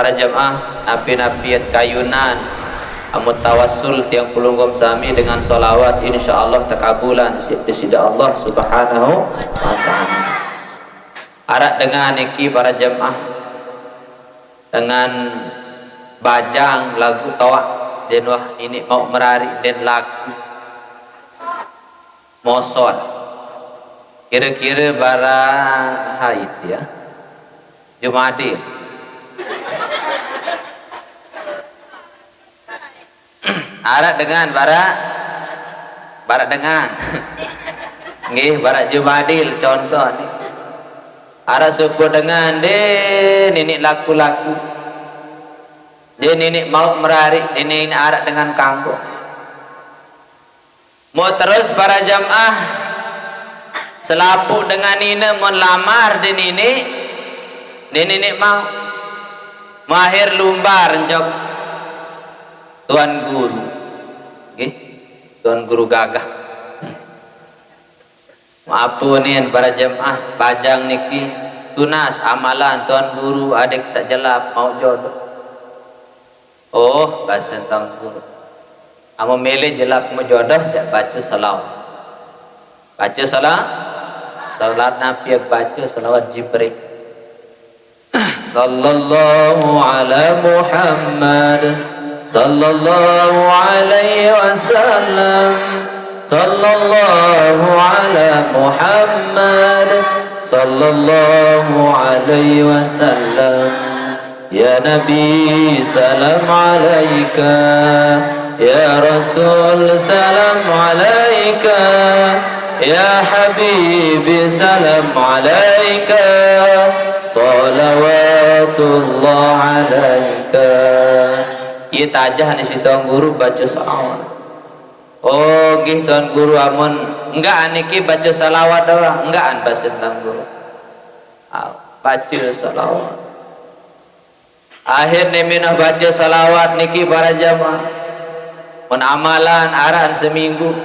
para jamaah napi-napiat kayunan amut tawassul tiang pulunggom sami dengan solawat insyaallah takabulan sida Allah subhanahu wa ta'ala. Arak dengan iki para jamaah dengan bajang lagu tawak dan wah ini mau merari dan lagu mosot kira-kira bara haid ya Jumadil arak dengan bara dengan nggih bara Jumadil contoh nih arak suku dengan de nenek laku-laku dia nenek mau merari nenek arak dengan kanggo mau terus para jamaah selapu dengan ini melamar di nenek mau mahir lumbar njok tuan guru okay? Tuan guru gagah maapunin para jemaah bajang niki tunas amalan tuan guru adik sajelap mau jodoh oh bahasa tuan guru amo mele jelap mau jodoh jak baca salat nabi yang baca salawat Jibril sallallahu ala Muhammad sallallahu alaihi wasallam sallallahu ala Muhammad sallallahu alaihi wasallam ya Nabi salam alaika ya Rasul salam alaika ya Habibi salam alaika salawatullah alaika. Ia tajah ni si tuan guru baca salawat. Oh gih tuan guru amun enggak aniki baca salawat doang enggak an bahasa tuan guru baca salawat akhir ni minah baca salawat niki para jamaah mun amalan aran seminggu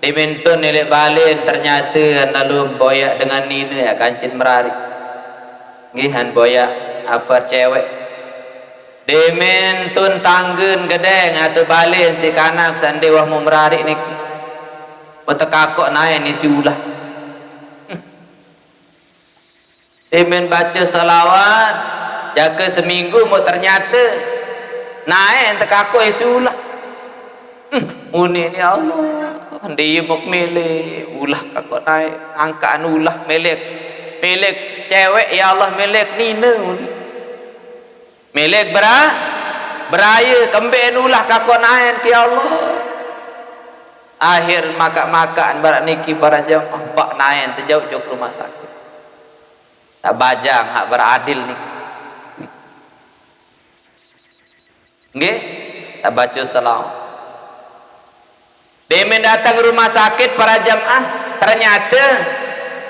dimentun nilai balik ternyata lalu boyak dengan nina ya kancin merari gihan boyak apa cewek dimentun tanggen gedeng atau balik si kanak sandewah mau merari ni petekakok naik ni si ulah dimen baca salawat jaga seminggu mau ternyata naik tekakok isi ulah muni ni Allah dia mau melek ulah kakak naik angkaan ulah melek cewek ya Allah melek nina melek beraya kembali ulah kakak naik ya Allah akhir makan barat niki para jamaah pak naik terjauh rumah sakit tak bajang hak beradil ni nggih tak baca salawat demen datang rumah sakit para jamaah ternyata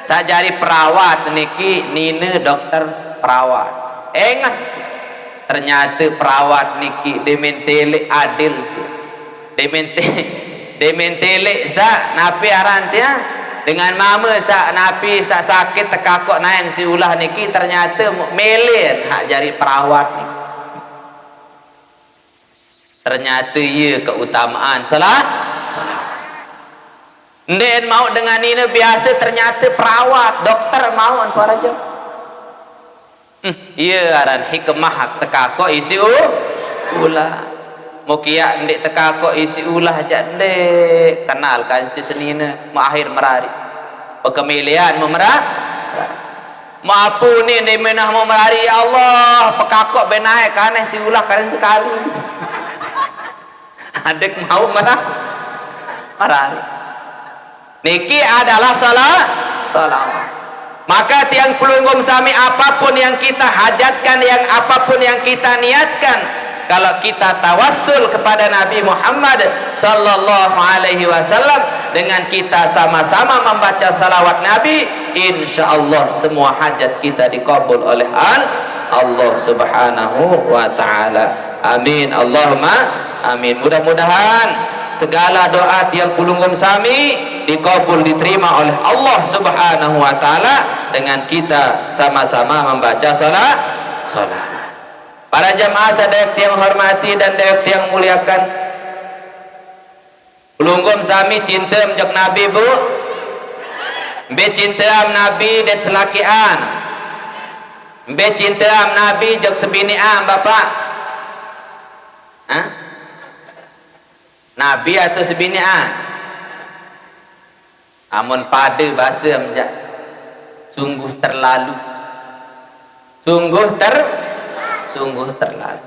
sajari perawat niki nina dokter perawat engas ternyata perawat niki demen telek adil demen telek sa napi arantia dengan mama sa napi sa sakit tekakok nain si ulah niki ternyata melen hak jari perawat niki ternyata ia keutamaan salah Nden mau dengan ini biasa ternyata perawat dokter mauan para jam iya aran hikmah hak tekakok isi ulah mau kia ndek tekakok isi ulah aja ndek kenal kanci senina mau akhir merari pekemilian mau merah maafuni ndek menah mau merari ya Allah pekakok benaik kaneh si ulah kaneh sekali adek mau merari niki adalah salawat maka tiang pelunggum sami apapun yang kita hajatkan yang apapun yang kita niatkan kalau kita tawassul kepada Nabi Muhammad sallallahu alaihi wasallam dengan kita sama-sama membaca salawat Nabi insyaallah semua hajat kita dikabul oleh Allah subhanahu wa ta'ala amin Allahumma amin mudah-mudahan segala doa tiang pulunggum sami dikabul diterima oleh Allah subhanahu wa ta'ala dengan kita sama-sama membaca salat Para jamaah sadaya yang hormati dan daya yang muliakan, pelunggum sami cinta menjak Nabi bu, be cinta am Nabi dan selakian, be cinta am Nabi jok sebini am bapak, Nabi atau sebini am, amun pada bahasa menjak, sungguh terlalu, sungguh terlalu.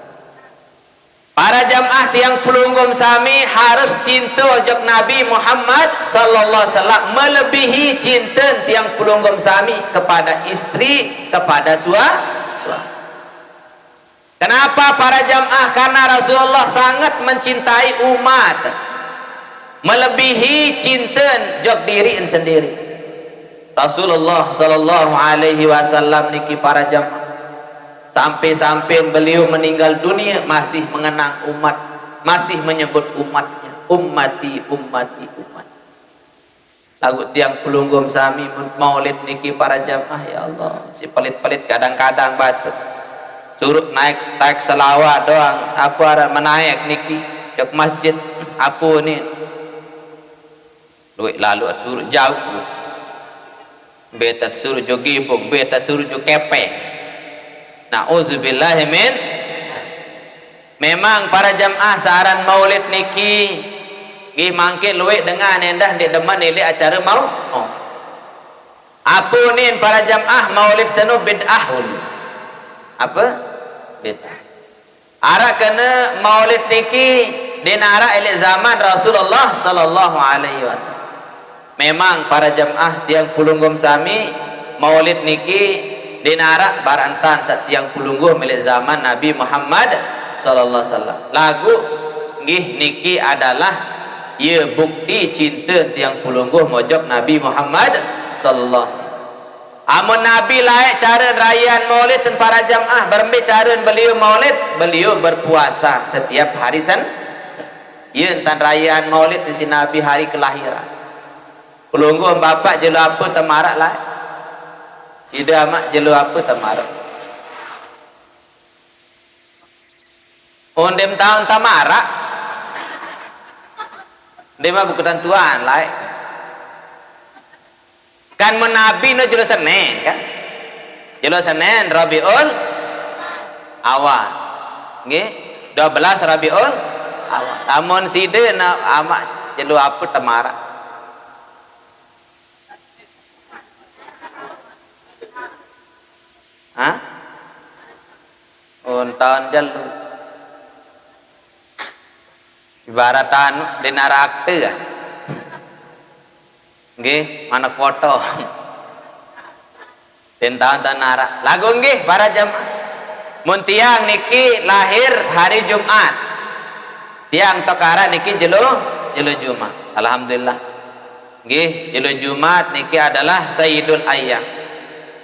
Para jamaah tiang pelunggum sami harus cinta ojok Nabi Muhammad sallallahu alaihi wasallam melebihi cinta tiang pelunggum sami kepada istri, kepada suami. Kenapa para jamaah? Karena Rasulullah sangat mencintai umat, melebihi cinta jok diri sendiri. Rasulullah sallallahu alaihi wasallam niki para jamaah, sampai-sampai beliau meninggal dunia masih mengenang umat, masih menyebut umatnya, ummati ummati umat. Lagu tiang pelunggum sami maulid niki para jamaah, ya Allah, si pelit-pelit kadang-kadang batuk suruh naik selawat doang, apa ada menaik niki ke masjid apa ni duit lalu suruh jauh, beta suruh jogi pun, beta suruh jo kepe. Na'udzubillahi min. Memang para jamaah saran maulid niki nggih mangke luwih dengan endah di deman ini acara mau. Apa nin para jamaah maulid senu bid'ahun. Apa? Bid'ah. Ara kena maulid niki dinara elek zaman Rasulullah sallallahu alaihi wasallam. Memang para jamaah tiang pulunggum sami maulid niki dinara barantan satiang pulungguh milik zaman Nabi Muhammad sallallahu alaihi wasallam. Lagu nggih niki adalah ia bukti cinta tiang pulungguh mojok Nabi Muhammad sallallahu alaihi wasallam. Amun Nabi layak cara rayaan maulid dan para jamaah berembe cara beliau maulid, beliau berpuasa setiap hari ia entan rayaan maulid di sini Nabi hari kelahiran. Pulungguh bapak jelo apa temarak lah, tidak mak jelo apa tamarak. Ondem tahun tamarak, dia mah bukan tuan lah. Kan menabi no jelo Senin kan, jelo Senin Rabiul Awal, nggih 12 Rabiul Awal. Amun side na amak jelo apa tamarak. Tahun jalu ibaratan dinara akte kan nggih mana foto den tahun nara lagu nggih para jamaah mun tiang niki lahir hari Jumat, tiang tokara niki jelo Jumat, alhamdulillah nggih jelo Jumat niki adalah Sayyidul Ayyam.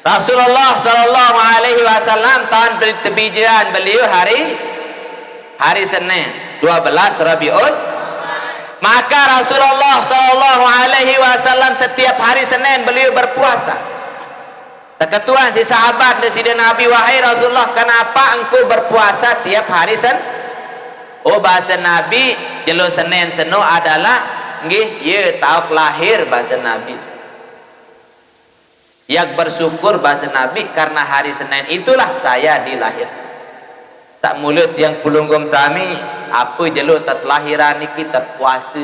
Rasulullah sallallahu alaihi wasallam tahun bertebijan beliau hari Senin 12 Rabiul. Maka Rasulullah sallallahu alaihi wasallam setiap hari Senin beliau berpuasa. Ketuan si sahabat dan si Nabi, wahai Rasulullah, kenapa engkau berpuasa tiap hari Senin? Oh, bahasa Nabi jelo Senin seno adalah nggih ye tauk lahir bahasa Nabi. Yang bersyukur bahasa Nabi karena hari Senin itulah saya dilahir. Tak mulut yang pulunggum sami apa jelo terlahiran niki terpuasa.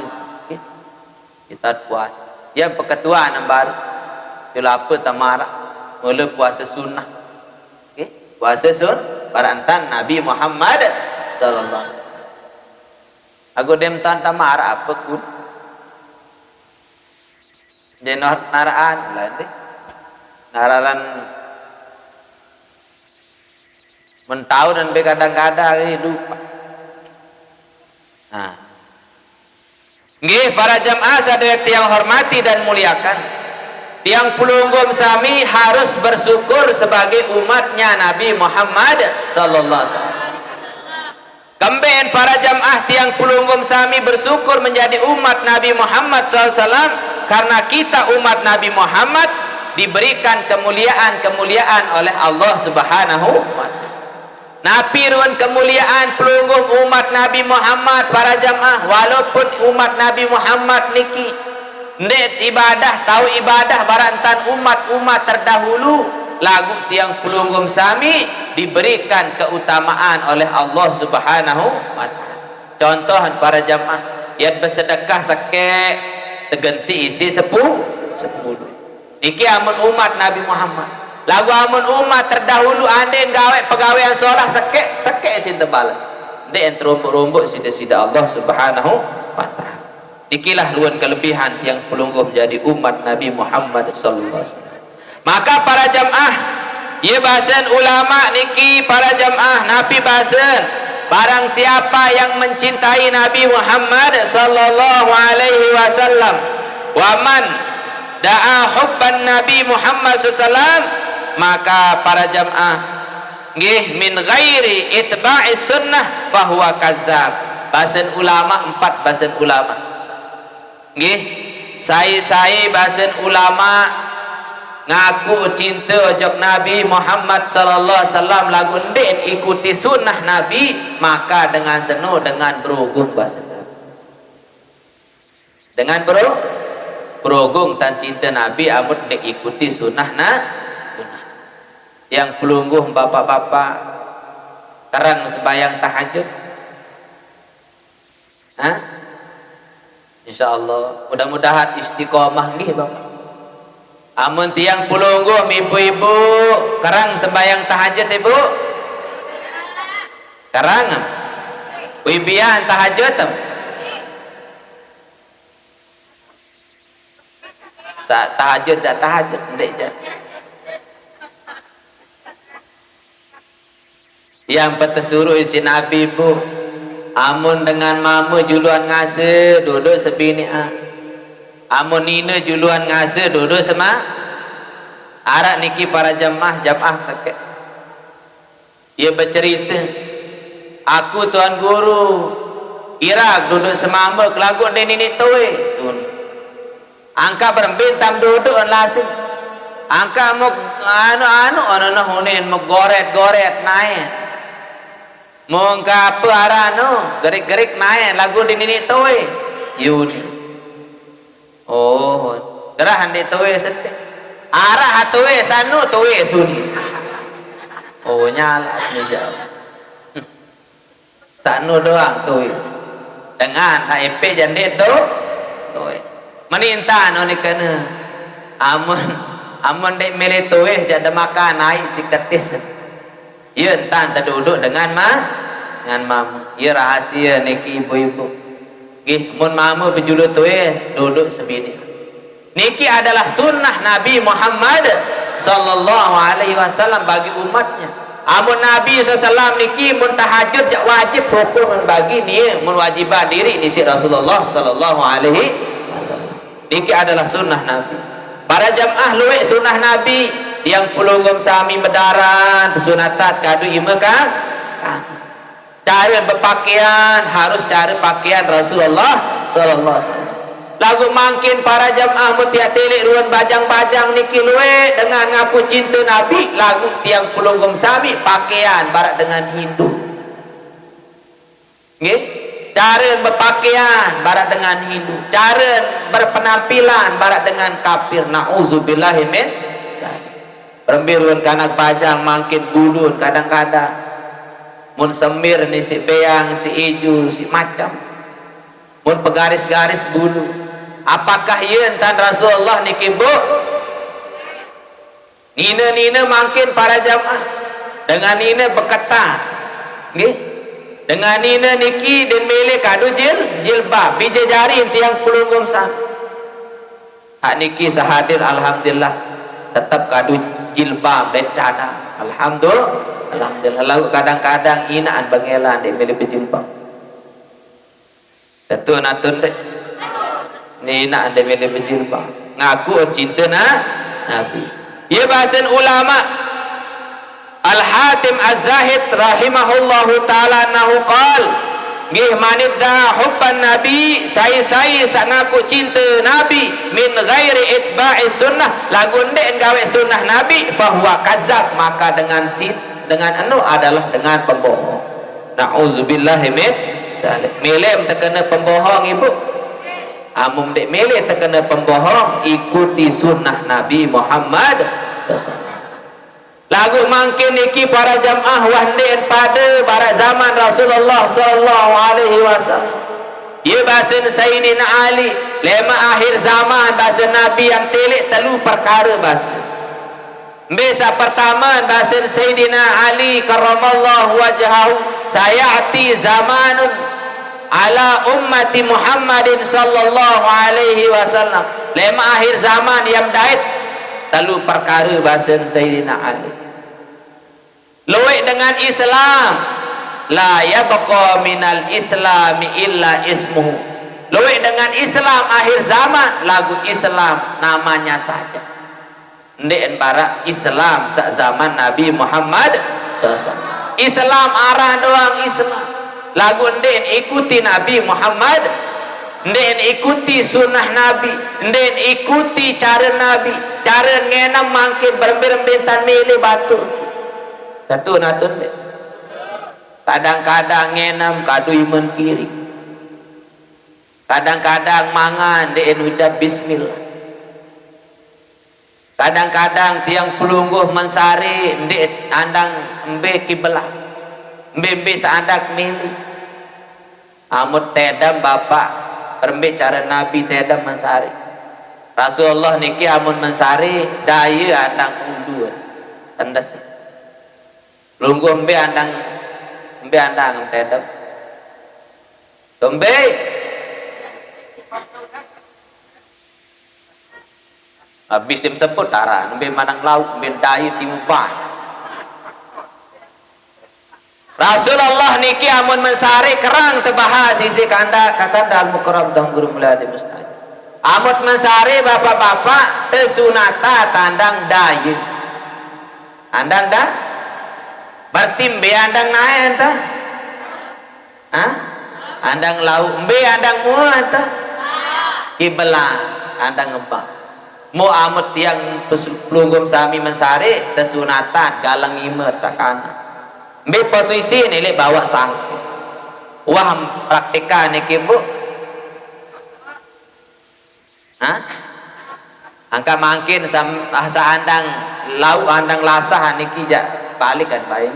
Kita puasa. Yang peketuan baru jelo apa tamara mula puasa sunnah. Okey, puasa barantan Nabi Muhammad sallallahu alaihi wasallam. Aku dem tan tamara apa kun? Jenor naraan lah deh. Nararan mentau dan kadang-kadang ini lupa. Nggih para jamaah sadaya yang hormati dan muliakan, tiang pulunggum sami harus bersyukur sebagai umatnya Nabi Muhammad sallallahu alaihi wasallam. Kemben para jamaah tiang pulunggum sami bersyukur menjadi umat Nabi Muhammad sallallahu alaihi wasallam karena kita umat Nabi Muhammad diberikan kemuliaan oleh Allah Subhanahu wa taala. Nabi ruan kemuliaan pelungguh umat Nabi Muhammad para jamaah, walaupun umat Nabi Muhammad niki net ibadah tahu ibadah barantan umat-umat terdahulu, lagu tiang pelungguh sami diberikan keutamaan oleh Allah Subhanahu wa taala. Contoh para jamaah yang bersedekah sakit terganti isi 10 niki amun umat Nabi Muhammad, lagu amun umat terdahulu anden gawe pegawaian sholah sekek sinta balas den terumbuk-rumbuk sida-sida Allah Subhanahu wa taala. Ikilah luan kelebihan yang pelungguh jadi umat Nabi Muhammad sallallahu alaihi wasallam. Maka para jamaah ia bahasan ulama niki para jamaah Nabi bahasan barang siapa yang mencintai Nabi Muhammad sallallahu alaihi wasallam wa man da'a hubban Nabi Muhammad SAW, maka para jamaah nggih min ghairi itba'i sunnah fahuwa kazzab. Bahasan ulama 4 bahasan ulama nggih saya bahasan ulama ngaku cinta ojok Nabi Muhammad sallallahu alaihi wasallam lagu ndek ikuti sunnah Nabi, maka dengan seno dengan berugung bahasan dengan berugung tan cinta Nabi amut dek ikuti sunnah sunnah. Yang pelungguh bapak-bapak karang sembahyang tahajud, insyaallah mudah-mudahan istiqomah nggih bapak. Amun tiang pelungguh ibu-ibu karang sembahyang tahajud ibu karang wibian tahajud saat tahajud dak tahajud ndek je. Yang petesuruh isi Nabi bu amun dengan mama juluan ngase duduk sebini amun nina juluan ngase duduk sama arak niki para jamaah sakit. Ia bercerita, aku tuan guru Irak duduk semama kelagu nini towe sun angka berbentam duduk lasing angka mau anu hunin mau goret naik mau apa arano gerik naik lagu di nini towe yuni oh gerahan di towe sedih arah towe sanu towe suni oh nyala jauh sanu doang towe dengan HIP jande towe meninta noni kena amun dek milih towe janda makan naik si ketis iya entan terduduk dengan mama iya rahasia niki ibu-ibu gih mun mama berjuluk tuwes duduk sebini niki adalah sunnah Nabi Muhammad sallallahu alaihi wasallam bagi umatnya. Amun Nabi SAW niki mun tahajud jak wajib hukum bagi ni mun wajibah diri ni si Rasulullah sallallahu alaihi wasallam. Niki adalah sunnah Nabi. Para jamaah luwek sunnah Nabi yang pelunggum sami medaran sunatat kadu imeka cara berpakaian harus cara pakaian Rasulullah sallallahu alaihi wasallam. Lagu mangkin para jamaah mutiak telik ruan bajang-bajang niki luwek dengan ngaku cinta Nabi, lagu tiang pelunggum sami pakaian barat dengan Hindu nggih, cara berpakaian barat dengan Hindu, cara berpenampilan barat dengan kafir. Nauzubillahi min perembiruan kanak pajang mangkin bulun kadang-kadang mun semir ni si beang si ijo si macam mun pegaris-garis bulu. Apakah ia entan Rasulullah niki bu nina mangkin para jamaah dengan nina berkata nggih dengan nina niki dan mele kadu jilbab bija jari tiang pelunggum sam hak niki sahadir alhamdulillah tetap kadu jilbab dan cadar alhamdulillah. Lalu kadang-kadang inaan bangelan dek mele berjilbab tentu natun dek ni inaan dek mele berjilbab ngaku cinta Nabi. Ia bahasan ulama Al-Hatim Az-Zahid rahimahullahu ta'ala nahu qal nggih manidda hubban Nabi saya sak ngaku cinta Nabi min ghairi itba'i sunnah lagu ndek gawe sunnah Nabi fahuwa kazzab, maka dengan dengan anu adalah dengan pembohong. Nauzubillahi min zalik. Milih terkena pembohong ibu. Amun dek milih terkena pembohong, ikuti sunnah Nabi Muhammad SAW. Lagu mangkin niki para jamaah wahden pada pada zaman Rasulullah sallallahu alaihi wasallam. Ia bahasa Sayyidina Ali, lema akhir zaman bahasa Nabi yang telik telu perkara bahasa. Besa pertama bahasa Sayyidina Ali karramallahu wajhahu, sayati zamanun ala ummati Muhammadin sallallahu alaihi wasallam. Lema akhir zaman yang dait telu perkara bahasa Sayyidina Ali. Luwek dengan Islam, la yabqa minal islami illa ismuhu. Luwek dengan Islam akhir zaman, lagu Islam namanya saja. Ndek barak Islam sak zaman Nabi Muhammad SAW. Islam arah doang Islam. Lagu ndek ikuti Nabi Muhammad, ndek ikuti sunnah Nabi, ndek ikuti cara Nabi, cara ngenam mangkin beremben-embentan milih batu. Satu natun deh. Kadang-kadang ngenam kadu iman kiri. Kadang-kadang mangan deh ucap bismillah. Kadang-kadang tiang pelungguh mensari deh andang embe kiblah. Embe seandak milih. Amut tedam bapak perembe cara Nabi tedam mensari. Rasulullah niki amun mensari daya andang kudu. Tendes. Lungguh embe andang tedap tombe habis sim sebut tara embe manang lauk embe dayi timupah. Rasulullah niki amun mensari kerang tebahas isi kanda kakanda al-mukarram tang guru muladi mustahil. Amun mensari bapak-bapak tesunata tandang dayi andang dah bertimbe andang naik entah, andang lauk mbe andang muat entah, kiblah andang ngembang. Mu amut tiang pelunggum sami mensari tesunatan galang imet sakana. Mbe posisi nilai bawa sangkut. Wah praktika niki bu, angka mangkin sa andang lauk andang lasah niki ja balik kan baik.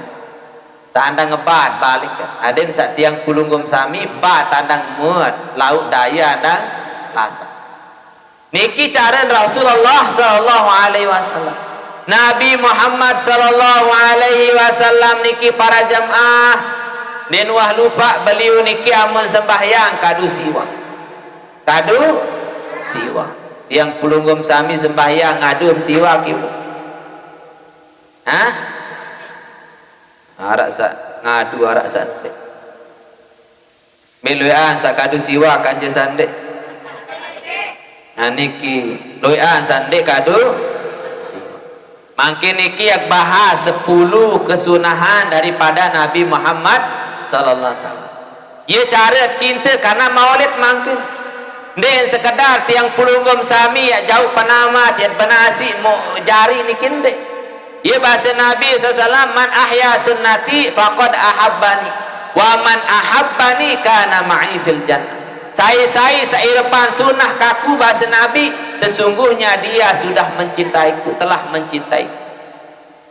Tandang ngebat balik kan. Aden sak tiang pulunggum sami bat tandang muat lauk daya andang lasa. Niki cara Rasulullah sallallahu alaihi wasallam. Nabi Muhammad sallallahu alaihi wasallam niki para jamaah den wah lupa beliau niki amun sembahyang kadu siwa. Kadu siwa. Yang pulunggum sami sembahyang ngadum siwa kibu. Arak sa ngadu arak sande meluan sa kadu siwa kanje sande niki loan sande kadu siwa. Mangkin niki yak bahas 10 kesunahan daripada Nabi Muhammad sallallahu alaihi wasallam. Ye cara cinta karena maulid mangkin den sekedar tiang pulunggum sami ya jauh penamat ya benasi mau jari niki ndek. Ya bahasa Nabi SAW, man ahya sunnati faqad ahabbani wa man ahabbani kana ma'i fil jannah. Saya seirepan sunnah kaku bahasa Nabi, sesungguhnya dia sudah mencintaiku, telah mencintaiku.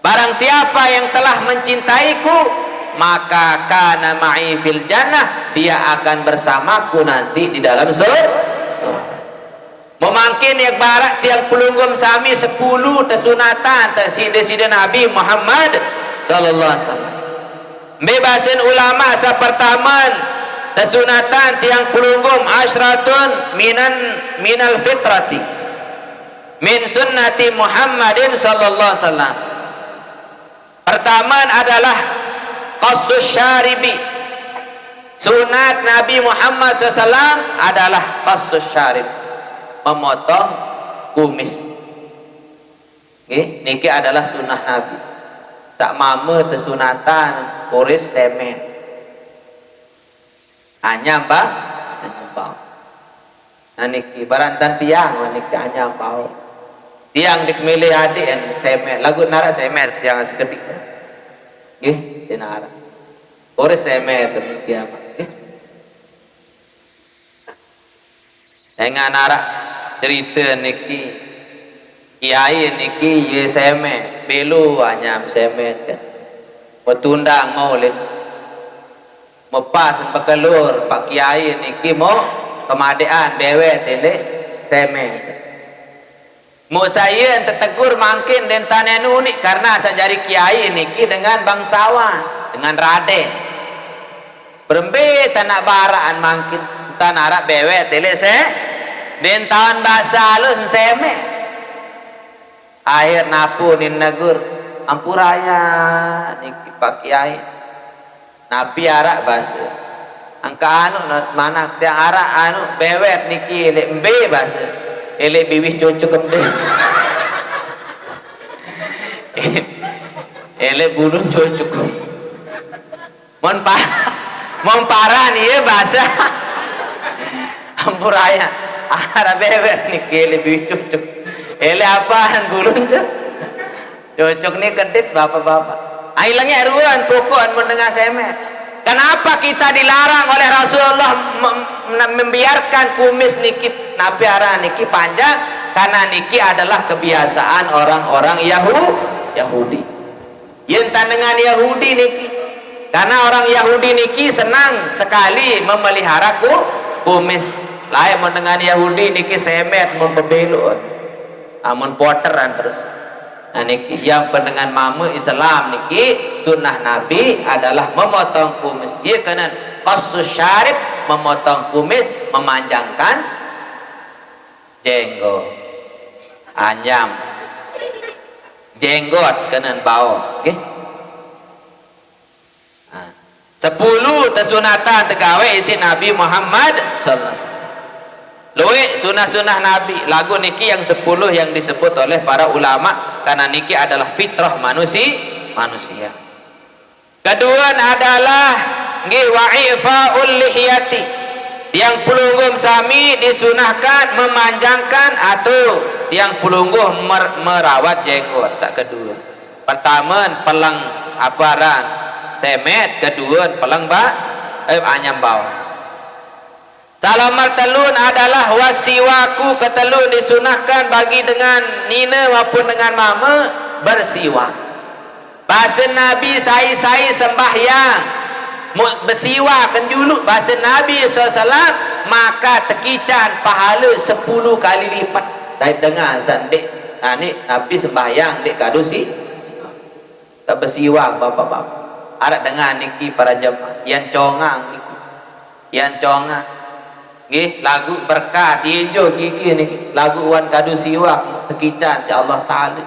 Barang siapa yang telah mencintaiku, maka kana ma'i fil jannah, dia akan bersamaku nanti di dalam surga. Memangkin yang barat tiang pelunggum sami 10 tesunatan tersida Nabi Muhammad sallallahu alaihi wasallam. Bebasin ulama sa pertama tesunatan tiang pelunggum asyratun minal fitrati min sunnati Muhammadin sallallahu alaihi wasallam. Pertama adalah qassus syaribi. Sunat Nabi Muhammad sallallahu alaihi wasallam adalah qassus syarib, memotong kumis. Niki adalah sunnah Nabi. Tak mame tesunatan kuris semen. Hanya mbak, niki barantan tiang, niki hanya bau. Tiang dik milih adik semen. Lagu nara semen tiang seketik. nggih dinara ore semet demikian nggih dengan arak cerita niki kiai niki ye semet belu anyam semet kan betundang maulid mepas pekelur pak kiai niki mau kemadean dewet ini semet mau saya tetegur mungkin dan tanen unik karena sajari kiai niki dengan bangsawan dengan rade berembe tanah baraan mungkin tanah arak bewet tele se den tahun bahasa lu seme akhir napu nin negur ampuraya niki pak kiai napi arak bahasa angka anu mana tiang arak anu bewet niki le embe bahasa ele bibih cucuk embe ele bulu cucuk mon parah nih bahasa ampuraya arah bebek nih ele bibih cucuk ele apaan bulu cucuk nih kedit bapak-bapak hilangnya ruan pokok mendengar semet kenapa kita dilarang oleh Rasulullah membiarkan kumis niki nabi arah niki panjang karena niki adalah kebiasaan orang-orang Yahudi yang dengan Yahudi niki karena orang Yahudi niki senang sekali memelihara kumis lain dengan Yahudi niki semet membebelu amun poteran terus nah niki yang pendengar mama Islam niki sunnah Nabi adalah memotong kumis dia kena qasus syarif memotong kumis memanjangkan jenggot anyam jenggot kena bau okay? 10 tesunatan tegawe isi Nabi Muhammad sallallahu alaihi wasallam luwe sunah-sunah Nabi lagu niki yang 10 yang disebut oleh para ulama karena niki adalah fitrah manusia kedua adalah nggih wa'ifaul lihiyati yang pelungguh sami disunahkan memanjangkan atau yang pelungguh merawat jenggot sak kedua pertama pelang aparan semet kedua pelang anyam bawah salamat telun adalah wasiwaku ketelun disunahkan bagi dengan nina maupun dengan mama bersiwak bahasa Nabi sai sembahyang bersiwak kenjuluk bahasa Nabi SAW maka tekican pahala 10 kali lipat dari dengar sandik nah ni Nabi sembahyang dek kadusi tak bersiwak bapak-bapak ada dengan niki para jemaah yang congang niki yang congang nggih lagu berkat hijau gigi niki lagu wan kadu siwak tekican si Allah taala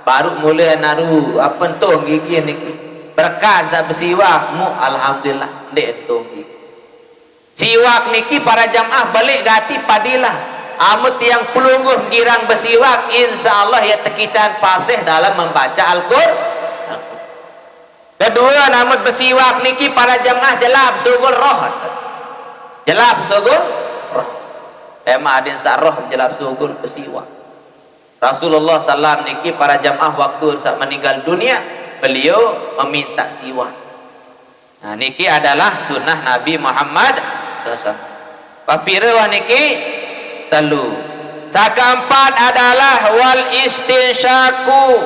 baru mulai naru apa tuh gigi niki berkat sa bersiwak mu alhamdulillah ndek tuh siwak niki para jamaah balik gati padilah amut yang pelungguh girang bersiwak insyaallah ya tekican pasih dalam membaca Al-Qur'an kedua namun bersiwak niki para jamaah jelab sugul roh jelab sugul roh tema adin sa roh jelab sugul bersiwak Rasulullah sallam niki para jamaah waktu saat meninggal dunia beliau meminta siwak nah niki adalah sunnah Nabi Muhammad SAW papirewah niki telu sakeempat adalah wal istinsyaku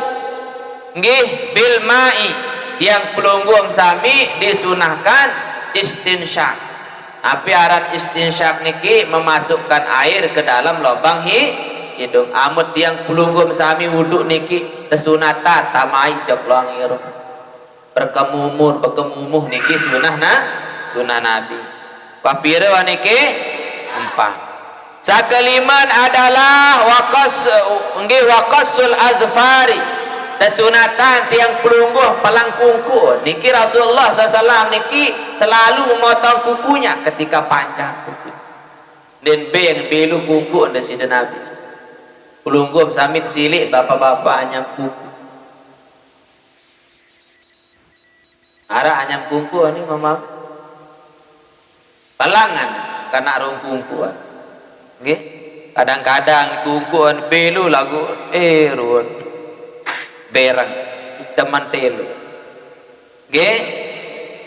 nggih bil ma'i yang pelungguh sami disunahkan istinsyak api aran istinsyak niki memasukkan air ke dalam lubang hidung amut yang pelungguh sami wuduk niki kesunatan tamai joklang iru berkemumuh niki sunnah Nabi papira niki 4 sakeliman adalah waqasul azfari sunatan tiang pelungguh palang kuku niki Rasulullah SAW niki selalu memotong kukunya ketika panjang kuku dan yang belu kuku dan sida Nabi pelungguh samit silik bapak-bapak anyam kuku arah anyam kuku ini mama palangan kena rung kuku nggih kadang-kadang kuku belu lagu ruan berang teman telu nggih.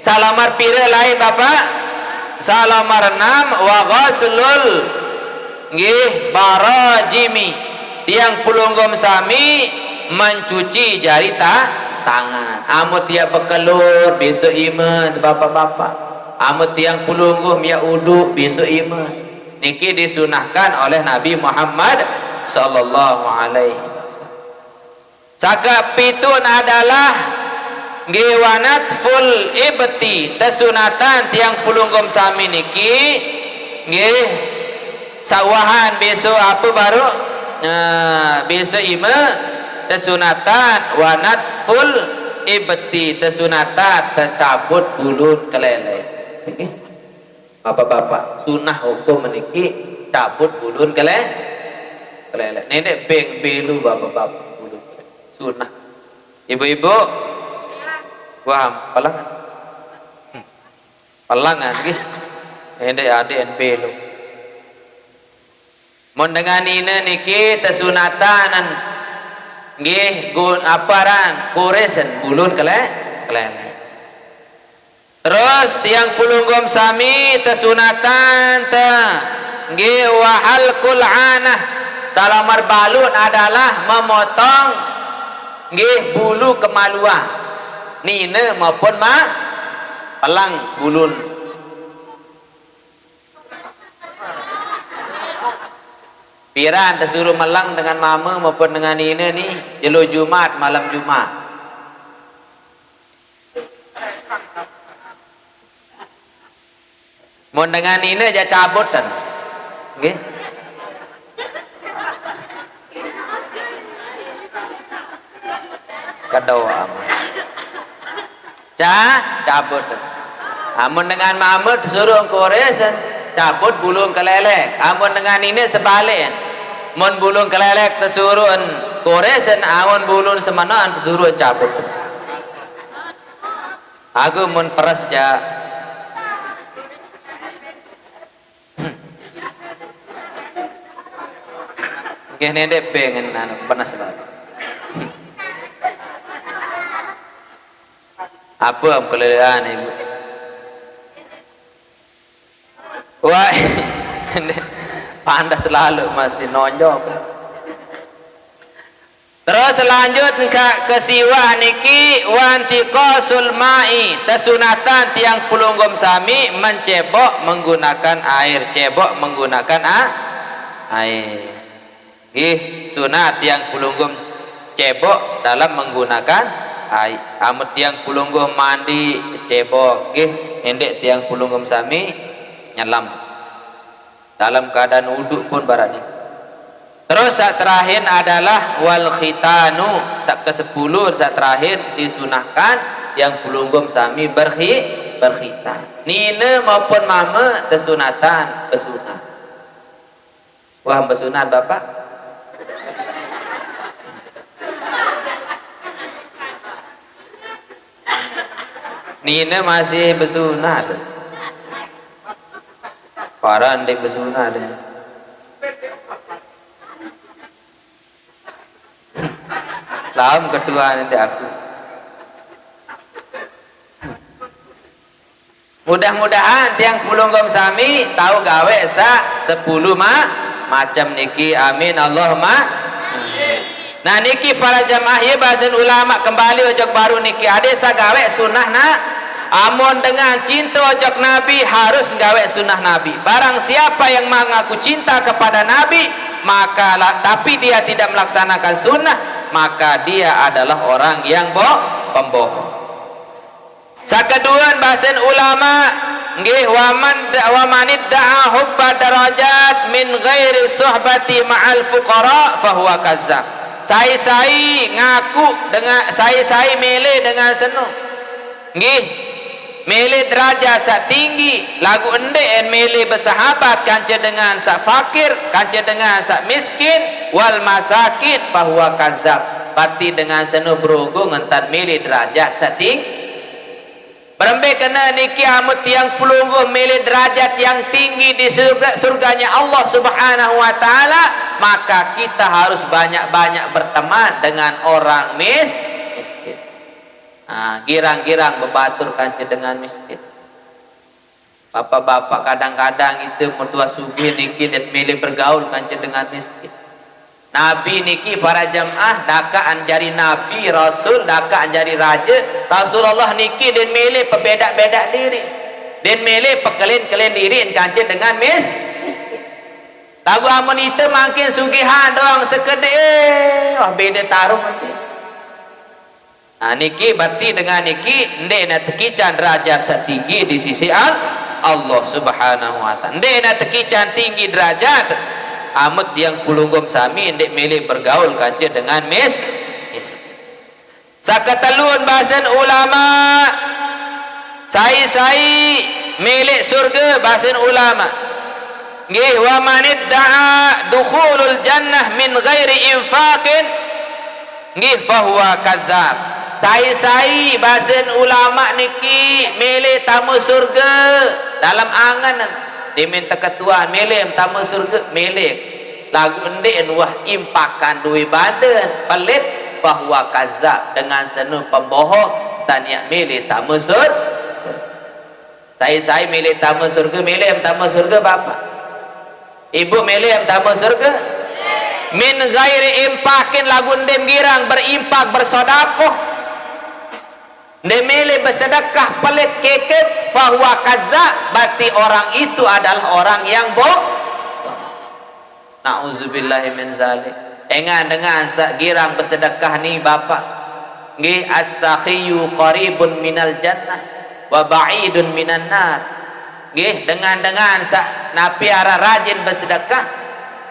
Salamar pira lain Bapak? Salamar 6 wa ghaslul nggih barajimi, tiang pulunggom sami mencuci jari tangan. Amut dia bekelur besok iman bapak-bapak. Amut tiang pulunggum ya uduk besok iman. Niki disunahkan oleh Nabi Muhammad sallallahu alaihi wasallam. Saka pitun adalah ngewanat full ibti, tesunatan tiang pulunggum sami niki nggih sawahan besok apa baru besok ima tesunatan wanat full ibti, tesunatan tercabut bulu kelele. Okay. Bapak-bapak sunah hukum meniki cabut bulu kelele. Nenek beng belu bapak-bapak bulu sunah. Ibu-ibu wah palangan palangan nggih nenek adik belu. Mun dengan ini niki tesunatanan nggih gun aparan kuresen bulun kelele. Terus tiang pulunggom sami tesunatan nggih wa halqul anah. Salamar balun adalah memotong nggih bulu kemaluan. Nina maupun pelang bulun. Piran tersuruh melang dengan mama maupun dengan ini nih jelo Jumat malam Jumat. Mau dengan ini aja cabut kan, okay? Kedoa cabut. Amun dengan mama tersuruh koresen cabut bulung kelelek. Amun dengan ini sebalik. Mun bulung kelelek tersuruh koresen, amun bulung semanaan tersuruh cabut. Aku mun peras ja. Kene dek pengen panas banget. Apa am kelelahan ibu? Wah, pandas selalu masih nonjok. Terus lanjut ke siwa niki wantiqasul mai, tesunatan tiang pulunggom sami mencebok menggunakan air, cebok menggunakan air. Sunat tiang pulunggum cebok dalam menggunakan air. Amut tiang pulunggum mandi cebok endek tiang pulunggum sami nyelam dalam keadaan wuduk pun baratnya. Terus saat terakhir adalah wal khitanu, saat ke-10 saat terakhir disunahkan yang pulunggum sami berkhitan. Nina maupun mama tesunatan besunat. Wah besunat bapak. Nina masih bersunat. Parah ndek bersunat. Lam kedua nanti aku. Mudah-mudahan tiang pulunggom sami tahu gawe 10 macam niki. Amin Allahumma. Nah niki para jamaah ya bahasan ulama kembali ojok baru niki ada sagawe sunnah amun dengan cinta ojok Nabi harus gawe sunnah Nabi. Barang siapa yang mengaku cinta kepada Nabi maka tapi dia tidak melaksanakan sunnah maka dia adalah orang yang pembohong. Sakeduan bahasan ulama nggih wa man idda'a hubba darajat min ghairi suhbati ma'al fuqara fahuwa kazzab. Saya ngaku dengan saya mele dengan senang nggih mele derajat sak tinggi lagu endek mele bersahabat kanca dengan sak fakir kanca dengan sak miskin wal masakin bahwa kazab pati dengan senu berugung entar mele derajat sak tinggi berembe kena niki amut tiang pulungguh mele derajat yang tinggi di surganya Allah Subhanahu wa taala, maka kita harus banyak-banyak berteman dengan orang miskin. Girang-girang berbatur kanci dengan miskin. Bapak-bapak kadang-kadang itu mertua sugih niki dan milih bergaul kanci dengan miskin. Nabi niki para jamaah dakaan jari nabi rasul dakaan jari raja Rasulullah niki dan milih pembeda-beda diri dan milih pekelin-kelin diri kanci dengan miskin. Lagu amun itu makin sugihan doang sekede wah beda taruh nanti. Niki berarti dengan niki ndek na tekican derajat setinggi di sisi Allah Subhanahu wa taala. Ndek na tekican tinggi derajat amat yang kulunggom sami ndek milih bergaul kanci dengan sakatalun bahasan ulama sai milik surga bahasan ulama nggih wa man idda'a dukhulul jannah min ghairi infaqin nggih fahuwa kadzdzab. Sai bahasan ulama niki milih tamu surga dalam angan diminta ketua milih tamu surga milih lagu endek wah impakan duit badan pelit bahwa kazab dengan senu pembohong tanya milih tamu surga. Saya milih tamu surga milih tamu surga bapak ibu milih tamu surga min ghairi impakin lagu endem girang berimpak bersodakoh demele bersedekah pelit kekep fahuwa kazzab berarti orang itu adalah orang yang na'udzubillahi min zalik. Dengan girang bersedekah ni bapak nggih as-sakhiyu qaribun minal jannah wa ba'idun minan nar nggih dengan napi ara rajin bersedekah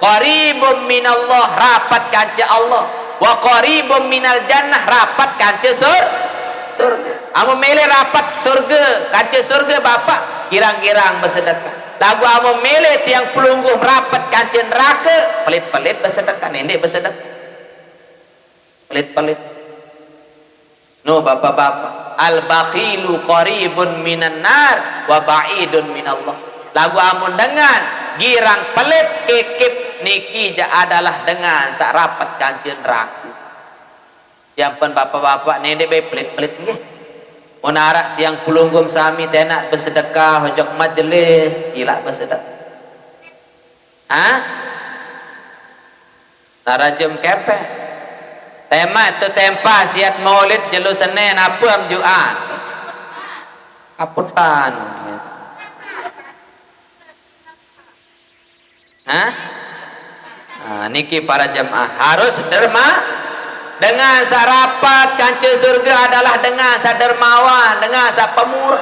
qaribun minallah rapat kanca Allah wa qaribun minal jannah rapat kanca surga. Amu milih rapat surga kanca surga bapak girang-girang bersedekah lagu amu milih tiang pelungguh rapat kanca neraka pelit-pelit bersedekah nenek bersedekah pelit-pelit no bapak-bapak al-bakhilu qaribun minan nar wa ba'idun minallah lagu amun dengan girang pelit kekip niki adalah dengan sak rapat kanca neraka. Yang pun bapak-bapak nenek pelit-pelit nggih. Monarak tiang kulunggum sami tenak bersedekah hojok majelis silak bersedekah. Narajem kepe. Tema tu tempa siat maulid jelu Senin apa am Jumat. Kaputan. Niki para jemaah harus derma dengan sarapat kanca surga adalah dengan sadermawan dengan sa pemurah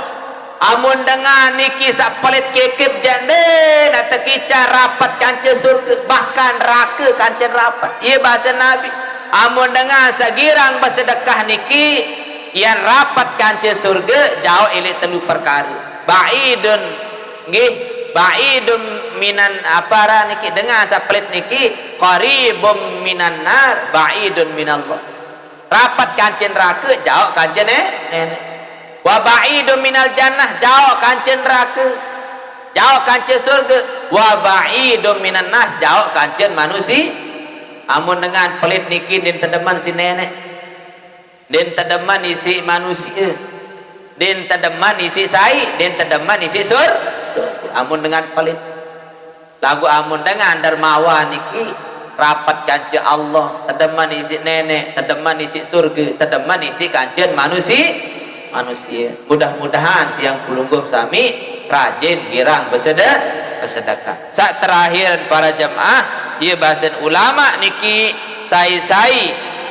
amun dengan niki sa pelit kekep jande nak tekica rapat kanca surga bahkan neraka kanca rapat ia bahasa nabi amun dengan sagirang bersedekah niki yang rapat kanca surga jauh elik telu perkara ba'idun nggih ba'idun minan apara niki dengan sa pelit niki qaribum minan nar ba'idun minallah rapat kanca neraka jauh kanca nenek wa ba'idun minal jannah jauh kanca neraka jauh kanca surga wa ba'idun minan nas jauh kanca manusia. Amun dengan pelit niki din tedeman si nenek din tedeman isi manusia din tedeman isi sai din tedeman isi surga amun dengan pelit lagu amun dengan dermawan niki rapat kanca Allah tedeman isi nenek tedeman isi surga tedeman isi kanca manusia. Mudah-mudahan tiang kulunggum sami rajin girang bersedekah. Saat terakhir para jemaah ia bahasan ulama niki sai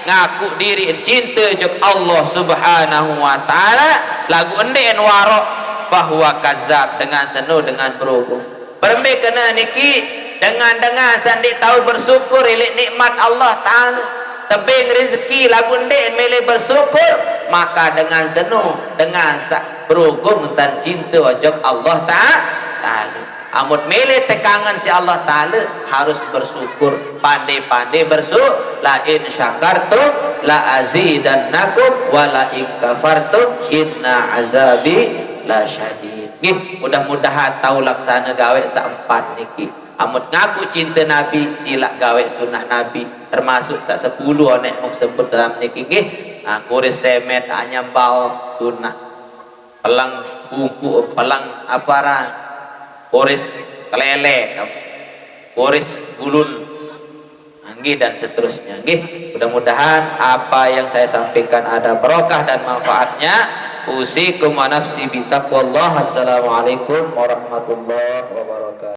ngaku diri cinta jok Allah Subhanahu wa taala lagu ende warok bahwa kazab dengan senu dengan berhubung berembe kena niki dengan sandik tahu bersyukur ilik nikmat Allah taala tebing rezeki lagu ndek mele bersyukur maka dengan senu dengan berhubung dan cinta wajib Allah taala amut mele tekangan si Allah taala harus bersyukur pandai-pandai bersyukur la in syakartum la azidannakum wa la in kafartum inna azabi la syadid. Nggih mudah-mudahan tahu laksana gawe saempat niki amut ngaku cinta Nabi silak gawe sunnah Nabi termasuk sak 10 nek mau sebut dalam niki nggih kuris semet anyambao sunnah pelang bumbu pelang aparan kuris kelele kuris ulun nggih dan seterusnya nggih. Mudah-mudahan apa yang saya sampaikan ada barokah dan manfaatnya. Usikum wa nafsi bi taqwallah. Assalamualaikum warahmatullahi wabarakatuh.